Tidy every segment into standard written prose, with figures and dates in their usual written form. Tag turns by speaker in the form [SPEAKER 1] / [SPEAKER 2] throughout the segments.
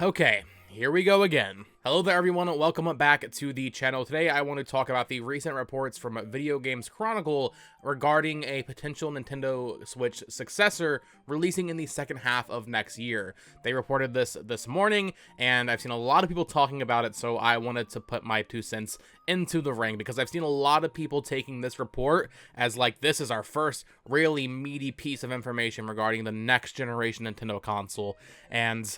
[SPEAKER 1] Okay, here we go again. Hello there everyone, and welcome back to the channel. Today I want to talk about the recent reports from Video Games Chronicle regarding a potential Nintendo Switch successor releasing in the second half of next year. They reported this morning, and I've seen a lot of people talking about it, so I wanted to put my 2 cents into the ring, because I've seen a lot of people taking this report as like this is our first really meaty piece of information regarding the next generation Nintendo console. And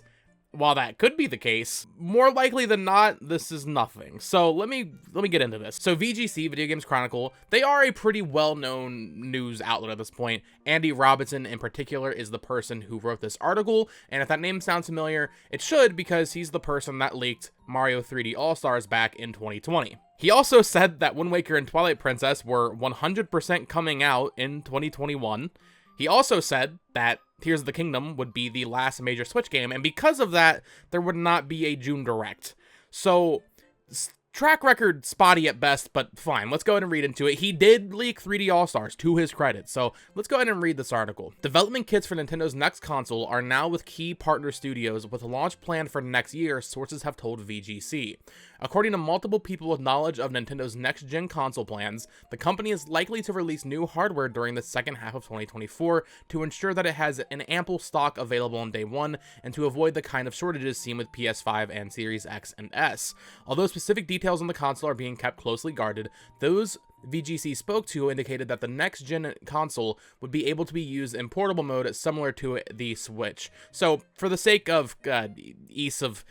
[SPEAKER 1] while that could be the case, more likely than not, this is nothing. So let me get into this. So VGC, Video Games Chronicle, they are a pretty well-known news outlet at this point. Andy Robinson in particular is the person who wrote this article, and if that name sounds familiar, it should, because he's the person that leaked Mario 3D All-Stars back in 2020. He also said that Wind Waker and Twilight Princess were 100% coming out in 2021. He also said that Tears of the Kingdom would be the last major Switch game, and because of that, there would not be a June Direct. So, track record spotty at best, but fine. Let's go ahead and read into it. He did leak 3D All-Stars, to his credit, so let's go ahead and read this article. Development kits for Nintendo's next console are now with key partner studios, with a launch planned for next year, sources have told VGC. According to multiple people with knowledge of Nintendo's next-gen console plans, the company is likely to release new hardware during the second half of 2024 to ensure that it has an ample stock available on day one, and to avoid the kind of shortages seen with PS5 and Series X and S. Although specific details on the console are being kept closely guarded, those VGC spoke to indicated that the next-gen console would be able to be used in portable mode similar to the Switch. So, for the sake of ease of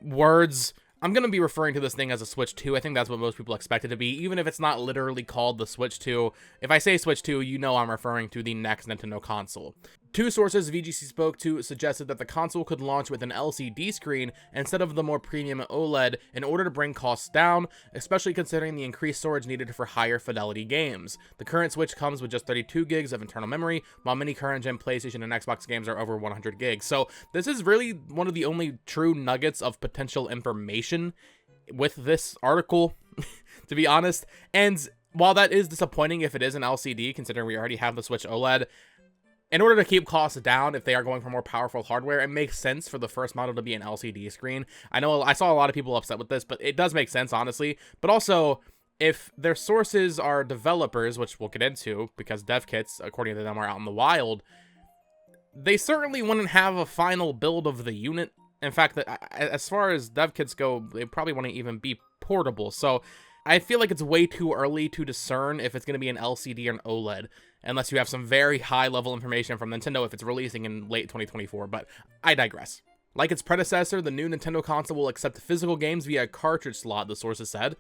[SPEAKER 1] words, I'm going to be referring to this thing as a Switch 2. I think that's what most people expect it to be, even if it's not literally called the Switch 2. If I say Switch 2, you know I'm referring to the next Nintendo console. 2 sources VGC spoke to suggested that the console could launch with an LCD screen instead of the more premium OLED in order to bring costs down, especially considering the increased storage needed for higher fidelity games. The current Switch comes with just 32 gigs of internal memory, while many current-gen PlayStation and Xbox games are over 100 gigs. So this is really one of the only true nuggets of potential information with this article, to be honest. And while that is disappointing if it is an LCD, considering we already have the Switch OLED, in order to keep costs down, if they are going for more powerful hardware, it makes sense for the first model to be an LCD screen. I know I saw a lot of people upset with this, but it does make sense, honestly. But also, if their sources are developers, which we'll get into, because dev kits, according to them, are out in the wild, they certainly wouldn't have a final build of the unit. In fact, as far as dev kits go, they probably wouldn't even be portable. So I feel like it's way too early to discern if it's going to be an LCD or an OLED, unless you have some very high-level information from Nintendo if it's releasing in late 2024, but I digress. Like its predecessor, the new Nintendo console will accept physical games via a cartridge slot, the sources said.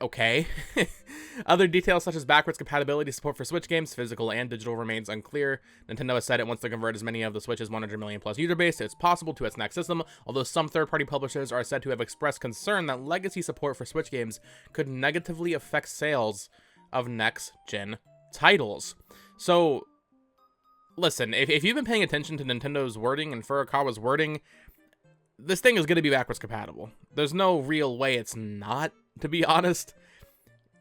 [SPEAKER 1] Okay. Other details such as backwards compatibility support for Switch games, physical and digital, remains unclear. Nintendo has said it wants to convert as many of the Switch's 100 million plus user base as possible to its next system, although some third-party publishers are said to have expressed concern that legacy support for Switch games could negatively affect sales of next-gen titles. So, listen, if you've been paying attention to Nintendo's wording and Furukawa's wording, this thing is going to be backwards compatible. There's no real way it's not, to be honest.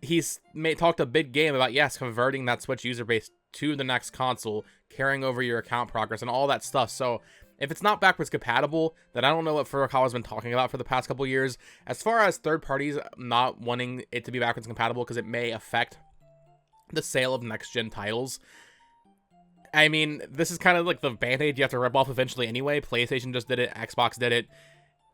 [SPEAKER 1] He's talked a big game about, yes, converting that Switch user base to the next console, carrying over your account progress, and all that stuff. So if it's not backwards compatible, then I don't know what Furukawa's been talking about for the past couple years. As far as third parties not wanting it to be backwards compatible because it may affect the sale of next-gen titles, I mean, this is kind of like the band-aid you have to rip off eventually anyway. PlayStation just did it. Xbox did it.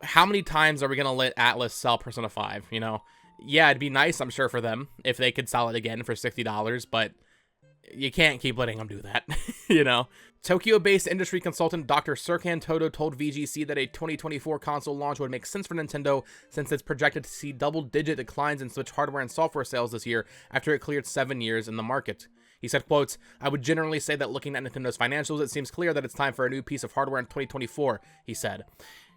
[SPEAKER 1] How many times are we going to let Atlas sell Persona 5, you know? Yeah, it'd be nice, I'm sure, for them if they could sell it again for $60, but you can't keep letting them do that, you know? Tokyo-based industry consultant Dr. Serkan Toto told VGC that a 2024 console launch would make sense for Nintendo since it's projected to see double-digit declines in Switch hardware and software sales this year after it cleared 7 years in the market. He said, quote, "I would generally say that looking at Nintendo's financials, it seems clear that it's time for a new piece of hardware in 2024, he said.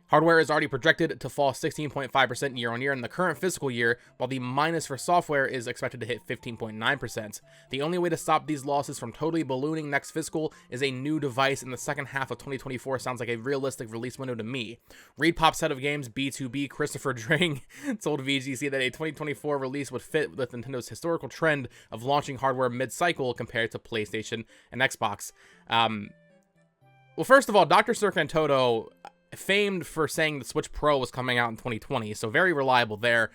[SPEAKER 1] Hardware is already projected to fall 16.5% year-on-year in the current fiscal year, while the minus for software is expected to hit 15.9%. The only way to stop these losses from totally ballooning next fiscal is a new device in the second half of 2024. Sounds like a realistic release window to me." ReedPop's head of games, B2B, Christopher Dring, told VGC that a 2024 release would fit with Nintendo's historical trend of launching hardware mid-cycle compared to PlayStation and Xbox. Well, first of all, Dr. Serkan Toto, famed for saying the Switch Pro was coming out in 2020, so very reliable there.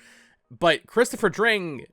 [SPEAKER 1] But Christopher Dring,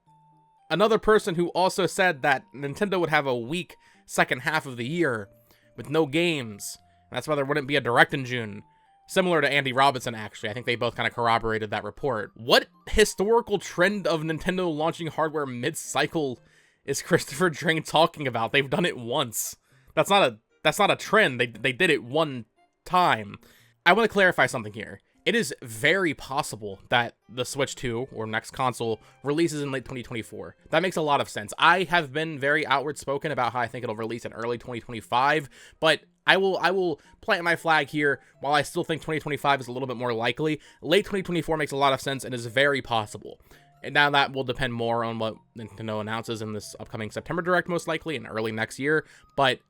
[SPEAKER 1] another person who also said that Nintendo would have a weak second half of the year with no games. That's why there wouldn't be a Direct in June. Similar to Andy Robinson, actually. I think they both kind of corroborated that report. What historical trend of Nintendo launching hardware mid-cycle is Christopher Dring talking about? They've done it once. That's not a trend. They did it one time. I want to clarify something here. It is very possible that the Switch 2, or next console, releases in late 2024. That makes a lot of sense. I have been very outward spoken about how I think it'll release in early 2025, but I will plant my flag here. While I still think 2025 is a little bit more likely, late 2024 makes a lot of sense and is very possible. And now that will depend more on what Nintendo announces in this upcoming September Direct, most likely, and early next year, but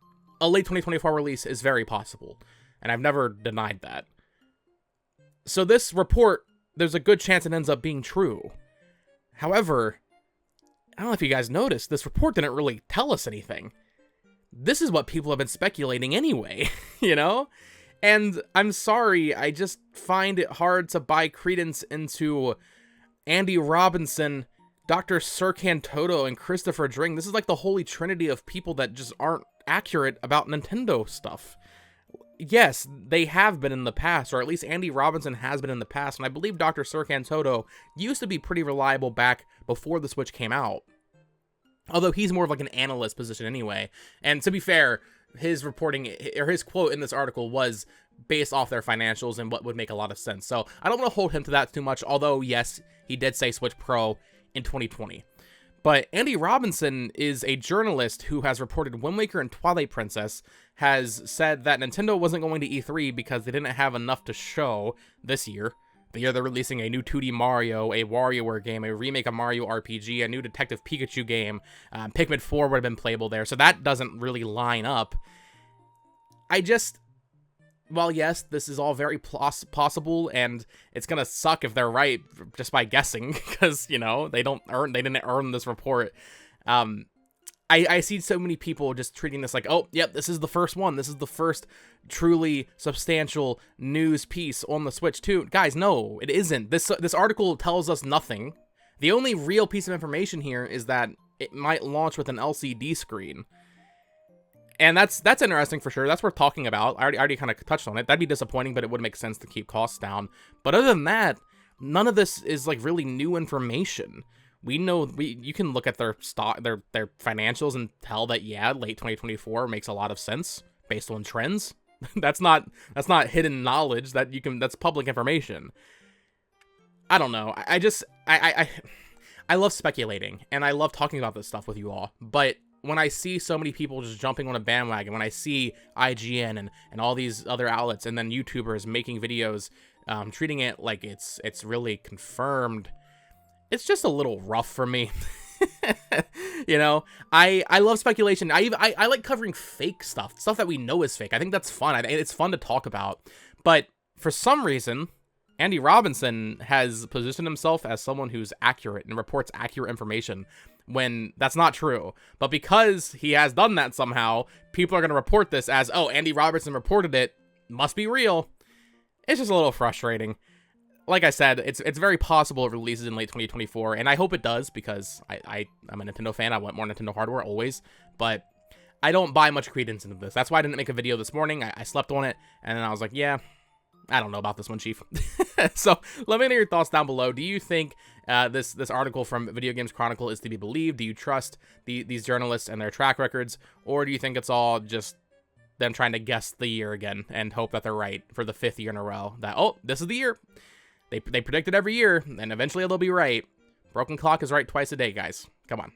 [SPEAKER 1] a late 2024 release is very possible, and I've never denied that. So this report, there's a good chance it ends up being true. However, I don't know if you guys noticed, this report didn't really tell us anything. This is what people have been speculating anyway, you know? And I'm sorry, I just find it hard to buy credence into Andy Robinson, Dr. Serkan Toto, and Christopher Dring. This is like the holy trinity of people that just aren't accurate about Nintendo stuff. Yes, they have been in the past, or at least Andy Robinson has been in the past, and I believe Dr. Serkan Toto used to be pretty reliable back before the Switch came out. Although he's more of like an analyst position anyway. And to be fair, his reporting, or his quote in this article was based off their financials and what would make a lot of sense. So I don't want to hold him to that too much, although yes, he did say Switch Pro in 2020. But Andy Robinson is a journalist who has reported Wind Waker and Twilight Princess has said that Nintendo wasn't going to E3 because they didn't have enough to show this year. The year they're releasing a new 2D Mario, a WarioWare game, a remake of Mario RPG, a new Detective Pikachu game. Pikmin 4 would have been playable there, so that doesn't really line up. While yes, this is all very possible, and it's gonna suck if they're right just by guessing, because, you know, they didn't earn this report. I see so many people just treating this like, oh, yep, this is the first one. This is the first truly substantial news piece on the Switch 2. Guys, no, it isn't. This article tells us nothing. The only real piece of information here is that it might launch with an LCD screen. And that's interesting for sure. That's worth talking about. I already kind of touched on it. That'd be disappointing, but it would make sense to keep costs down. But other than that, none of this is like really new information. We know you can look at their stock, their financials, and tell that yeah, late 2024 makes a lot of sense based on trends. that's not hidden knowledge. That's public information. I don't know. I love speculating and I love talking about this stuff with you all, but when I see so many people just jumping on a bandwagon, when I see IGN and all these other outlets and then YouTubers making videos, treating it like it's really confirmed, it's just a little rough for me. You know, I love speculation. I like covering fake stuff that we know is fake. I think that's fun. It's fun to talk about. But for some reason, Andy Robinson has positioned himself as someone who's accurate and reports accurate information when that's not true. But because he has done that somehow, people are going to report this as, oh, Andy Robinson reported it, must be real. It's just a little frustrating. Like I said, it's very possible it releases in late 2024, and I hope it does, because I'm a Nintendo fan. I want more Nintendo hardware, always, but I don't buy much credence into this. That's why I didn't make a video this morning. I slept on it, and then I was like, yeah, I don't know about this one, Chief. So let me know your thoughts down below. Do you think this article from Video Games Chronicle is to be believed? Do you trust these journalists and their track records, or do you think it's all just them trying to guess the year again and hope that they're right for the 5th year in a row? That, oh, this is the year. They predict it every year, and eventually they'll be right. Broken clock is right twice a day, guys. Come on.